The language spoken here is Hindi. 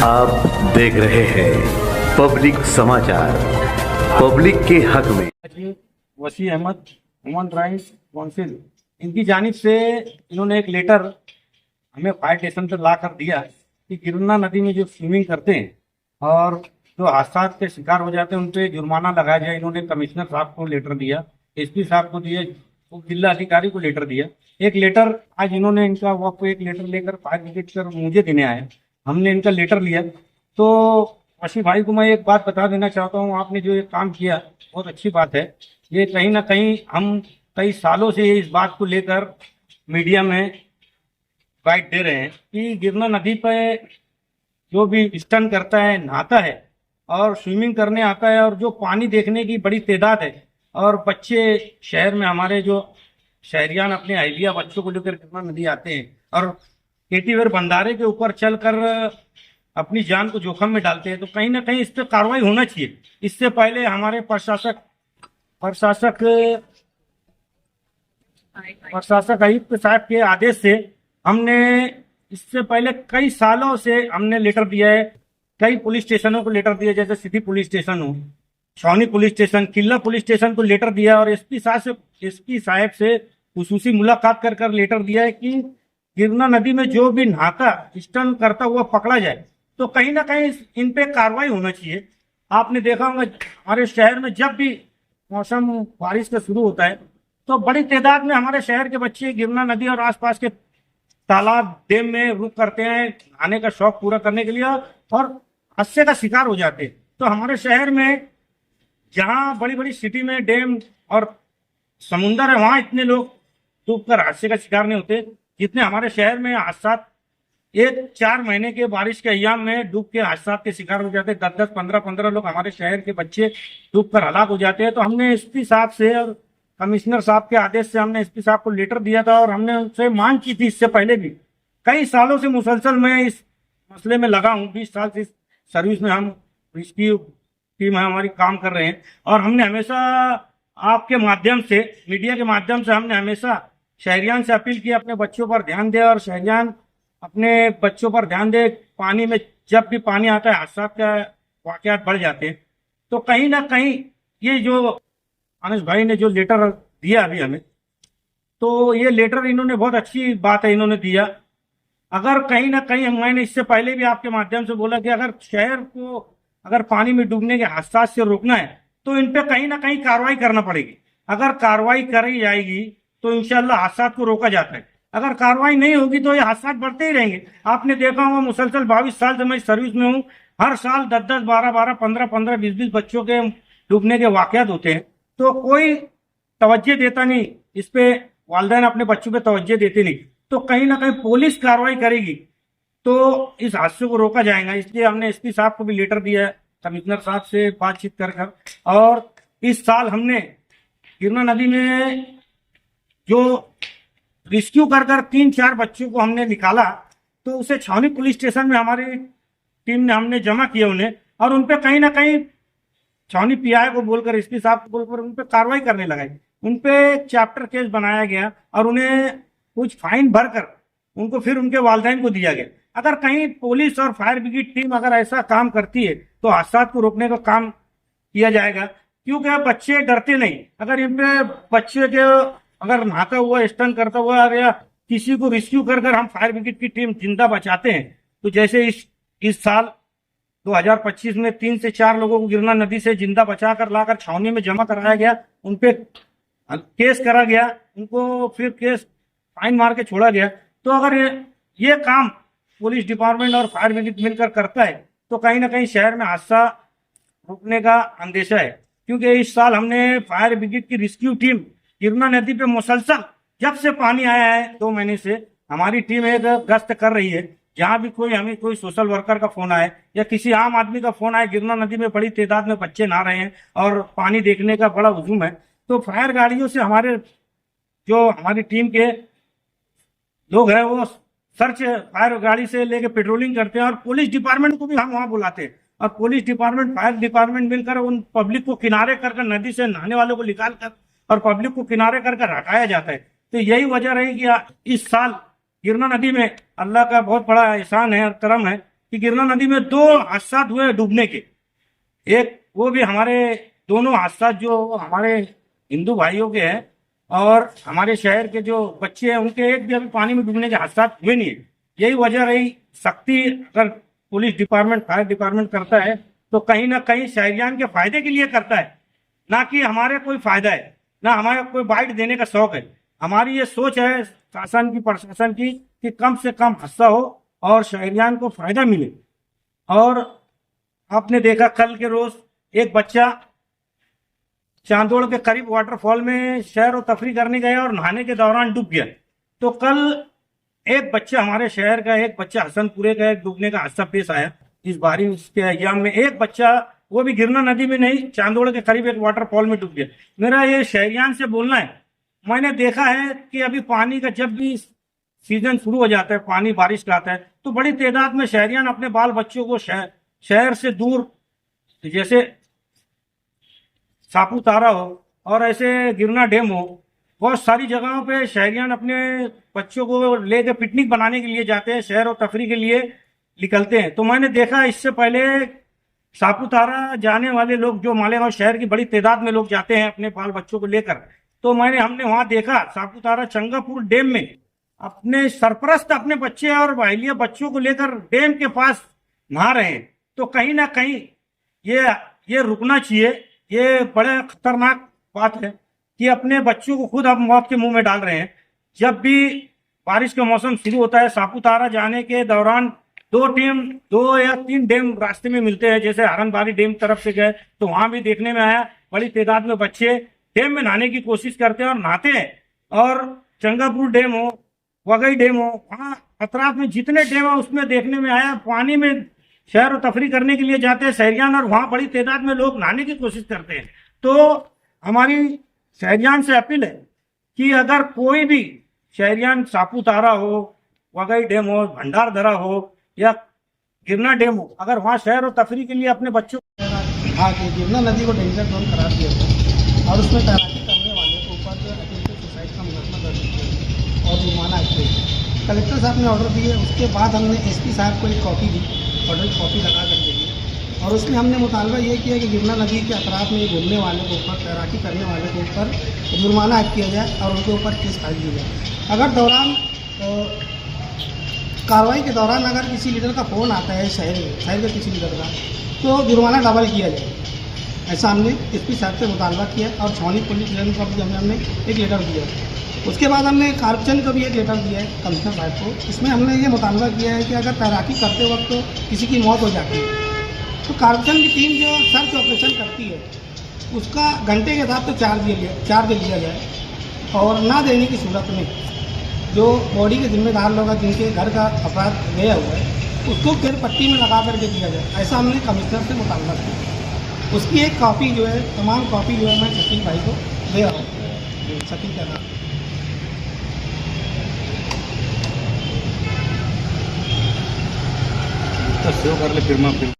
आप देख रहे हैं पब्लिक समाचार, पब्लिक के हक में। वसी अहमद ह्यूमन राइट्स काउंसिल, इनकी जानिब से इन्होंने एक लेटर हमें फायर स्टेशन पर ला कर दिया कि गिरना नदी में जो स्विमिंग करते हैं और जो हादसा के शिकार हो जाते हैं उन पर जुर्माना लगाया जाए। इन्होंने कमिश्नर साहब को लेटर दिया, एसपी साहब को दिया, जिला अधिकारी को लेटर दिया। एक लेटर आज इन्होंने इनका वो एक लेटर लेकर फायर ब्रिगेड कर मुझे देने आए। हमने इनका लेटर लिया। तो वसी भाई को मैं एक बात बता देना चाहता हूँ, आपने जो ये काम किया बहुत अच्छी बात है। ये कहीं ना कहीं हम कई सालों से इस बात को लेकर मीडिया में गाइड दे रहे हैं कि गिरना नदी पर जो भी स्टंट करता है, नहाता है और स्विमिंग करने आता है और जो पानी देखने की बड़ी तादाद है और बच्चे शहर में हमारे जो शहरियान अपने आइडिया बच्चों को लेकर गिरना नदी आते हैं और केटीवेर बंधारे के ऊपर चलकर अपनी जान को जोखिम में डालते हैं, तो कहीं ना कहीं इस पर कार्रवाई होना चाहिए। इससे पहले हमारे प्रशासक आयुक्त साहब के आदेश से हमने इससे पहले कई सालों से हमने लेटर दिया है, कई पुलिस स्टेशनों को लेटर दिया, जैसे सिटी पुलिस स्टेशन हो, छावनी पुलिस स्टेशन, किला पुलिस स्टेशन को लेटर दिया और एसपी साहब से खुसूसी मुलाकात कर लेटर दिया है कि गिरना नदी में जो भी नहाता स्टंट करता हुआ पकड़ा जाए तो कहीं ना कहीं इन पे कार्रवाई होना चाहिए। आपने देखा होगा हमारे शहर में जब भी मौसम बारिश का शुरू होता है तो बड़ी तादाद में हमारे शहर के बच्चे गिरना नदी और आसपास के तालाब, डैम में रुक करते हैं नहाने का शौक पूरा करने के लिए और हादसे का शिकार हो जाते हैं। तो हमारे शहर में जहाँ बड़ी बड़ी सिटी में डैम और समुंदर है वहाँ इतने लोग डूब कर हादसे का शिकार नहीं होते जितने हमारे शहर में हादसा एक 4 महीने के बारिश के अय्याम में डूब के हादसा के शिकार हो जाते हैं। 10-10, 15-15 लोग हमारे शहर के बच्चे डूब कर हलाक हो जाते हैं। तो हमने एसपी साहब से और कमिश्नर साहब के आदेश से हमने एसपी साहब को लेटर दिया था और हमने उनसे मांग की थी। इससे पहले भी कई सालों से मुसलसल मैं इस मसले में लगा हूँ। 20 साल से इस सर्विस में हम रेस्क्यू टीम हमारी काम कर रहे हैं और हमने हमेशा आपके माध्यम से, मीडिया के माध्यम से हमने हमेशा शहरियान से अपील की अपने बच्चों पर ध्यान दे और शहरियान अपने बच्चों पर ध्यान दे। पानी में जब भी पानी आता है हादसा का वाकयात बढ़ जाते हैं। तो कहीं ना कहीं ये जो अनिश भाई ने जो लेटर दिया अभी हमें, तो ये लेटर इन्होंने बहुत अच्छी बात है इन्होंने दिया। अगर कहीं ना कहीं मैंने इससे पहले भी आपके माध्यम से बोला कि अगर शहर को अगर पानी में डूबने के हादसा से रोकना है तो इन पे कहीं ना कहीं कार्रवाई करना पड़ेगी। अगर कार्रवाई करी जाएगी तो इंशाल्लाह हादसा को रोका जाता है। अगर कार्रवाई नहीं होगी तो ये हादसा बढ़ते ही रहेंगे। आपने देखा होगा मुसलसल 22 साल से मैं सर्विस में हूँ, हर साल 10-10, 12-12, 15-15, 20-20 बच्चों के डूबने के वाकयात होते हैं तो कोई तवज्जो देता नहीं इस पे, वालिदैन अपने बच्चों पे तवज्जो देते नहीं। तो कहीं ना कहीं पुलिस कार्रवाई करेगी तो इस हादसे को रोका जाएगा। इसलिए हमने एसपी साहब को भी लेटर दिया है, कमिश्नर साहब से बातचीत कर और इस साल हमने गिरना नदी में जो रेस्क्यू कर 3-4 बच्चों को हमने निकाला तो उसे छावनी पुलिस स्टेशन में हमारी टीम ने हमने जमा किया उन्हें और उन पे कहीं ना कहीं छावनी पीआई को बोलकर, एसपी साहब को बोलकर उन पे कार्रवाई करने लगाई। उन पे चैप्टर केस बनाया गया और उन्हें कुछ फाइन भरकर उनको फिर उनके वालिदैन को दिया गया। अगर कहीं पुलिस और फायर ब्रिगेड टीम अगर ऐसा काम करती है तो हादसा को रोकने का काम किया जाएगा, क्योंकि बच्चे डरते नहीं। अगर इन पे बच्चे के अगर नहाता हुआ, स्टंट करता हुआ या किसी को रेस्क्यू कर हम फायर ब्रिगेड की टीम जिंदा बचाते हैं तो जैसे इस साल 2025 में 3 से 4 लोगों को गिरना नदी से जिंदा बचाकर लाकर छावनी में जमा कराया गया, उन पे केस करा गया, उनको फिर केस फाइन मार के छोड़ा गया। तो अगर ये काम पुलिस डिपार्टमेंट और फायर ब्रिगेड मिलकर करता है तो कहीं ना कहीं शहर में हादसा रुकने का अंदेशा है। क्योंकि इस साल हमने फायर ब्रिगेड की रेस्क्यू टीम गिरना नदी पे मुसलसल जब से पानी आया है 2 महीने से हमारी टीम एक गश्त कर रही है। जहाँ भी हमें कोई सोशल वर्कर का फोन आए या किसी आम आदमी का फोन आए, गिरना नदी में बड़ी तादाद में बच्चे नहा रहे हैं और पानी देखने का बड़ा हुजूम है, तो फायर गाड़ियों से हमारी टीम के लोग हैं वो सर्च फायर गाड़ी से लेके पेट्रोलिंग करते हैं और पुलिस डिपार्टमेंट को भी हम वहाँ बुलाते हैं और पुलिस डिपार्टमेंट, फायर डिपार्टमेंट मिलकर उन पब्लिक को किनारे कर नदी से नहाने वालों को निकाल कर और पब्लिक को किनारे कर हटाया जाता है। तो यही वजह रही कि इस साल गिरना नदी में अल्लाह का बहुत बड़ा एहसान है और करम है कि गिरना नदी में 2 हादसा हुए डूबने के। एक वो भी हमारे दोनों हादसा जो हमारे हिंदू भाइयों के हैं और हमारे शहर के जो बच्चे हैं उनके एक भी अभी पानी में डूबने के हादसा हुए नहीं है। यही वजह रही, सख्ती अगर पुलिस डिपार्टमेंट, फायर डिपार्टमेंट करता है तो कहीं ना कहीं शहरियान के फायदे के लिए करता है, ना कि हमारे कोई फायदा है, ना हमारे कोई बाइट देने का शौक है। हमारी ये सोच है शासन की, प्रशासन की, कि कम से कम हादसा हो और शहरियान को फायदा मिले। और आपने देखा कल के रोज एक बच्चा चांदोड़ के करीब वाटरफॉल में सैर और तफरी करने गया और नहाने के दौरान डूब गया। तो कल एक बच्चा, हमारे शहर का एक बच्चा हसनपुरे का एक डूबने का हादसा पेश आया इस बारिश के अय्याम में। एक बच्चा, वो भी गिरना नदी में नहीं, चांदोड़ के करीब एक वाटरफॉल में डूब गया। मेरा ये शहरियान से बोलना है, मैंने देखा है कि अभी पानी का जब भी सीजन शुरू हो जाता है, पानी बारिश का आता है, तो बड़ी तादाद में शहरियान अपने बाल बच्चों को शहर से दूर, जैसे सापुतारा हो और ऐसे गिरना डैम हो, बहुत सारी जगहों पे शहरियान अपने बच्चों को लेकर पिकनिक बनाने के लिए जाते हैं, शहर और तफरी के लिए निकलते हैं। तो मैंने देखा इससे पहले सापुतारा जाने वाले लोग, जो मालेगांव शहर की बड़ी तादाद में लोग जाते हैं अपने बाल बच्चों को लेकर, तो हमने वहां देखा सापुतारा चंगापुर डैम में अपने सरपरस्त अपने बच्चे और बहलिया बच्चों को लेकर डैम के पास नहा रहे हैं। तो कहीं ना कहीं ये रुकना चाहिए। ये बड़े खतरनाक बात है कि अपने बच्चों को खुद आप मौत के मुंह में डाल रहे हैं। जब भी बारिश का मौसम शुरू होता है, सापुतारा जाने के दौरान 2 या 3 डैम रास्ते में मिलते हैं। जैसे हरनबारी डैम तरफ से गए तो वहां भी देखने में आया बड़ी तादाद में बच्चे डैम में नहाने की कोशिश करते हैं और नहाते हैं। और चंगापुर डैम हो, वगई डैम हो, वहाँ अतराफ में जितने डैम है उसमें देखने में आया पानी में सैर और तफरी करने के लिए जाते हैं शहरियान, और वहां बड़ी तादाद में लोग नहाने की कोशिश करते हैं। तो हमारी शहरियान से अपील है कि अगर कोई भी शहरियान सापुतारा हो, वगई डैम हो, भंडारदरा हो या गिरना डैम हो, अगर वहाँ शहर और तफरी के लिए अपने बच्चों आके गिरना नदी को डेंजर जोन करार दिया था और उसमें तैराकी करने वाले को ऊपर जो अटेम्प्टेड सुसाइड का मुकदमा दर्ज किया और जुर्माना किया। कलेक्टर साहब ने ऑर्डर दिए, उसके बाद हमने एसपी साहब को एक कॉपी दी, ऑर्डर की कॉपी लगा करके दी, और उसमें हमने मुतालबा ये किया कि गिरना नदी के अतराफ में घूमने वाले के ऊपर, तैराकी करने वाले के ऊपर जुर्माना किया जाए और उनके ऊपर केस फाइल किया जाए। अगर कार्रवाई के दौरान अगर किसी लीडर का फ़ोन आता है शहर के किसी लीडर का, तो जुर्माना डबल किया जाए। ऐसा हमने एसपी साहब से मुतालबा किया और छावनी पुलिस स्टेशन को भी हमने एक लेटर दिया। उसके बाद हमने कारचंद को भी एक लेटर दिया है कमिश्नर साहब को। इसमें हमने ये मुतालबा किया है कि अगर तैराकी करते वक्त किसी की मौत हो जाती है तो कारचंद की टीम जो सर्च ऑपरेशन करती है उसका घंटे के हिसाब से चार्ज लिया जाए, और ना देने की सूरत में जो बॉडी के जिम्मेदार लोग हैं जिनके घर का अपराध गया हुआ है उसको फिर पट्टी में लगा करके दिया जाए। ऐसा हमने कमिश्नर से मुतालबा किया। उसकी एक कॉपी जो है, तमाम कॉपी जो है मैं शकील भाई को दे रहा हूँ। शकील का नाम तो सेव कर ले फिर मैं